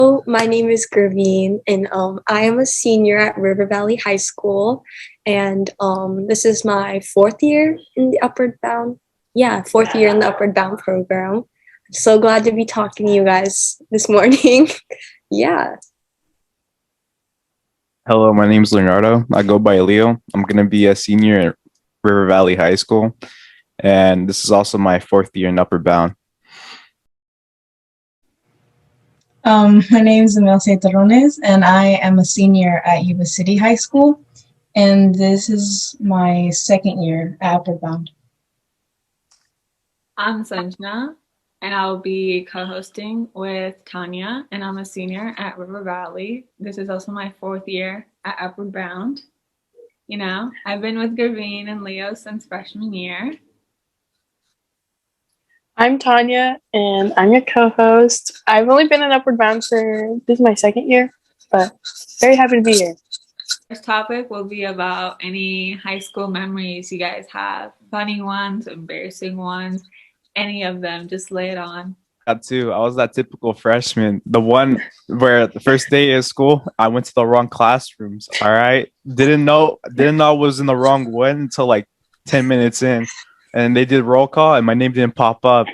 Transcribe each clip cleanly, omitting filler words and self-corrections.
My name is Gurveen, and I am a senior at River Valley High School, and this is my fourth year in the Upward Bound. Yeah, fourth year in the Upward Bound program. So glad to be talking to you guys this morning. Yeah. Hello, my name is Leonardo. I go by Leo. I'm going to be a senior at River Valley High School, and this is also my fourth year in Upward Bound. My name is Emilce Terrones, and I am a senior at Yuba City High School, and this is my second year at Upward Bound. I'm Sanjana, and I'll be co-hosting with Tanya, and I'm a senior at River Valley. This is also my fourth year at Upward Bound. You know, I've been with Gurveen and Leo since freshman year. I'm Tanya, and I'm your co-host. I've only been in Upward Bound for this is my second year, but very happy to be here. First topic will be about any high school memories you guys have. Funny ones, embarrassing ones, any of them. Just lay it on. Got two. I was that typical freshman, the one where the first day of school, I went to the wrong classrooms. All right, didn't know I was in the wrong one until like 10 minutes in, and they did roll call, and my name didn't pop up,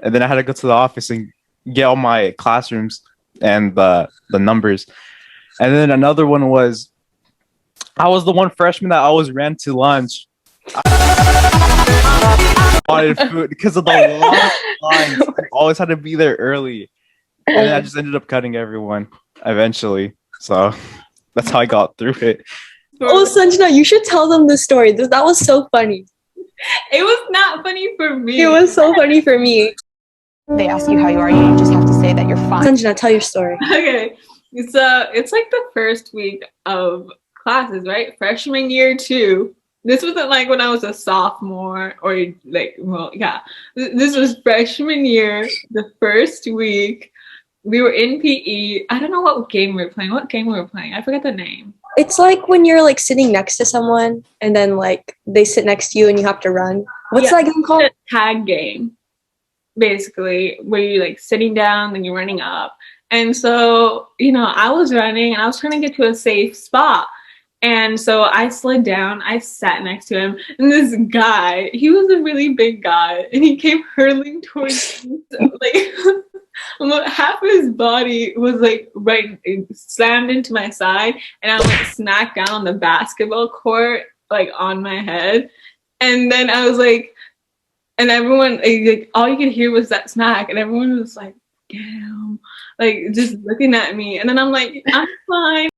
and then I had to go to the office and get all my classrooms and the numbers. And then another one was, I was the one freshman that always ran to lunch. I wanted food because of the long lines. I always had to be there early. And then I just ended up cutting everyone eventually. So that's how I got through it. Oh, Sanjana, you should tell them the story. That was so funny. It was not funny for me. It was so funny for me. They ask you how you are, you just have to say that you're fine. Sanjana, tell your story. Okay, so it's like the first week of classes, right? Freshman year too. This wasn't like when I was a sophomore or like, well, yeah. This was freshman year, the first week. We were in PE. I don't know what game we were playing. What game we were playing? I forgot the name. It's like when you're like sitting next to someone and then like they sit next to you and you have to run. What's that game called? A tag game, basically, where you're like sitting down and you're running up. And so, you know, I was running and I was trying to get to a safe spot. And so I slid down, I sat next to him, and this guy, he was a really big guy, and he came hurtling towards me, like, half of his body was like slammed into my side, and I went smack down on the basketball court, like on my head. And then I was like, and everyone, like, all you could hear was that smack, and everyone was like, damn, like just looking at me. And then I'm like, I'm fine.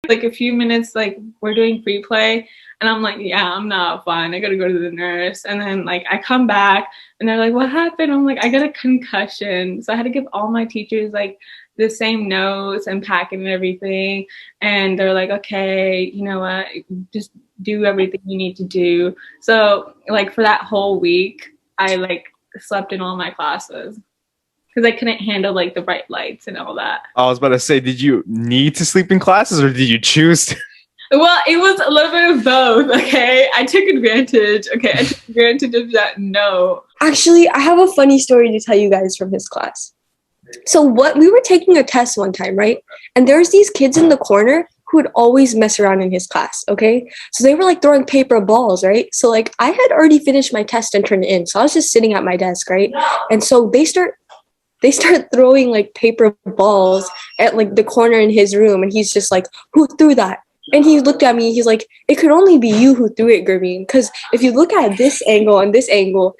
Like a few minutes, like we're doing free play, and I'm like, yeah, I'm not fine. I gotta go to the nurse. And then like I come back and they're like, what happened? I'm like, I got a concussion. So I had to give all my teachers like the same notes and packet and everything. And they're like, okay, you know what, just do everything you need to do. So like for that whole week, I like slept in all my classes, because I couldn't handle like the bright lights and all that. I was about to say, did you need to sleep in classes or did you choose to? Well, it was a little bit of both, okay? I took advantage. Okay, I took advantage of that. No. Actually, I have a funny story to tell you guys from his class. So we were taking a test one time, right? And there's these kids in the corner who would always mess around in his class, okay? So they were like throwing paper balls, right? So like I had already finished my test and turned it in. So I was just sitting at my desk, right? And so they start throwing like paper balls at like the corner in his room, and he's just like, who threw that? And he looked at me, he's like, it could only be you who threw it, Gurveen, because if you look at this angle and this angle,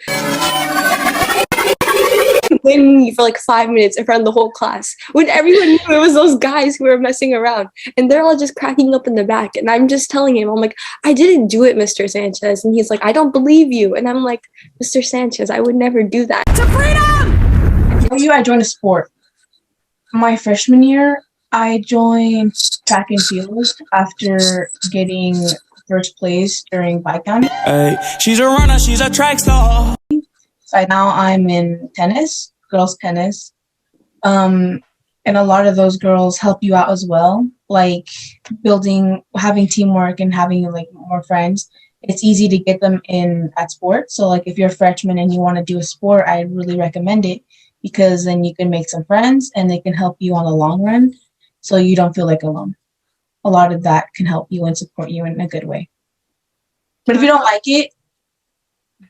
blaming me for like 5 minutes in front of the whole class when everyone knew it was those guys who were messing around, and they're all just cracking up in the back. And I'm just telling him, I'm like, I didn't do it, Mr. Sanchez. And he's like, I don't believe you. And I'm like, Mr. Sanchez, I would never do that. To freedom! I joined a sport. My freshman year, I joined track and field after getting first place during bike county. Hey, she's a runner, she's a track star. So now I'm in tennis, girls tennis. And a lot of those girls help you out as well, like having teamwork and having like more friends. It's easy to get them in at sports. So like if you're a freshman and you want to do a sport, I really recommend it, because then you can make some friends and they can help you on the long run so you don't feel like alone. A lot of that can help you and support you in a good way. But if you don't like it,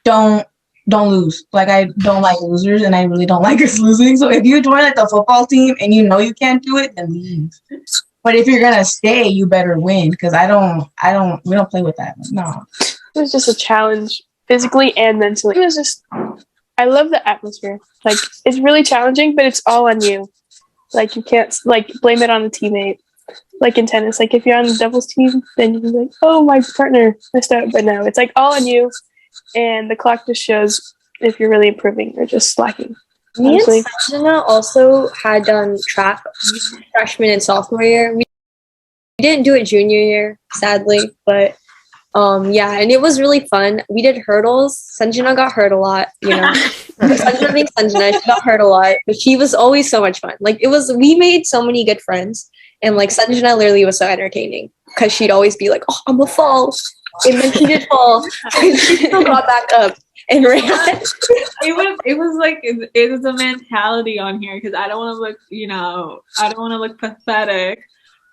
don't lose. Like, I don't like losers, and I really don't like us losing. So if you join like the football team and you know you can't do it, then leave. But if you're gonna stay, you better win, because we don't play with that. No. It was just a challenge physically and mentally. It was just, I love the atmosphere. Like, it's really challenging, but it's all on you. Like, you can't like blame it on the teammate. Like in tennis, like if you're on the doubles team, then you can be like, oh, my partner messed up. But no, it's like all on you, and the clock just shows if you're really improving or just slacking. Me Honestly. and Sanjana also had done track freshman and sophomore year. We didn't do it junior year, sadly, but yeah, and it was really fun. We did hurdles. Sanjana got hurt a lot, you know. Sanjana being Sanjana, she got hurt a lot, but she was always so much fun. Like, we made so many good friends, and like Sanjana literally was so entertaining because she'd always be like, "Oh, I'm gonna fall," and then she did fall, and she still got back up and ran. It was like it was a mentality on here because I don't want to look, I don't want to look pathetic.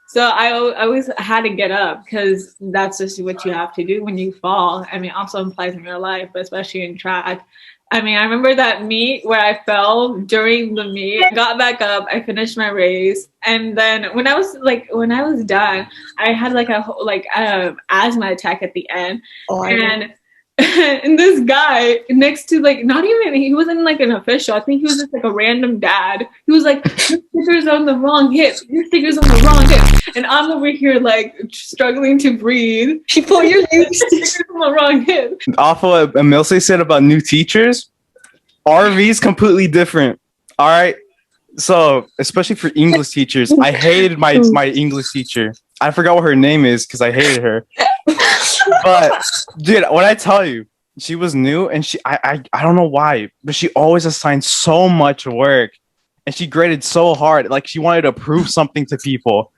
So I always had to get up because that's just what you have to do when you fall. I mean, also implies in real life, but especially in track. I mean, I remember that meet where I fell during the meet, got back up, I finished my race, and then when I was done, I had like a asthma attack at the end, and and this guy next to, like, not even, he wasn't like an official. I think he was just like a random dad. He was like, your sticker's on the wrong hip. Your sticker's on the wrong hip. And I'm over here like struggling to breathe. She put your sticker's on the wrong hip. Off of what Emilce said about new teachers, RV is completely different. All right. So, especially for English teachers, I hated my English teacher. I forgot what her name is because I hated her. But dude, when I tell you, she was new, and I don't know why, but she always assigned so much work, and she graded so hard. Like, she wanted to prove something to people.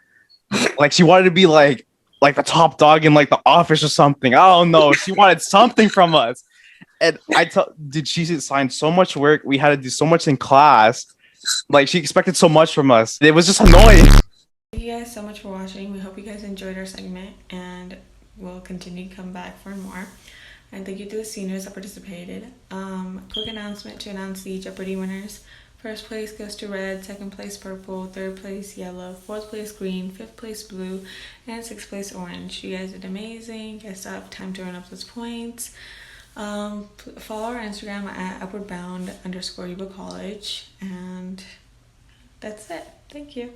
Like, she wanted to be like the top dog in like the office or something. I don't know. She wanted something from us. And she assigned so much work. We had to do so much in class. Like, she expected so much from us. It was just annoying. Thank you guys so much for watching. We hope you guys enjoyed our segment, and we'll continue to come back for more. And thank you to the seniors that participated. Quick announcement to announce the Jeopardy winners. First place goes to red, second place purple, third place yellow, fourth place green, fifth place blue, and sixth place orange. You guys did amazing. You guys still have time to earn up those points. Follow our Instagram at upwardbound_UBA college, and that's it. Thank you.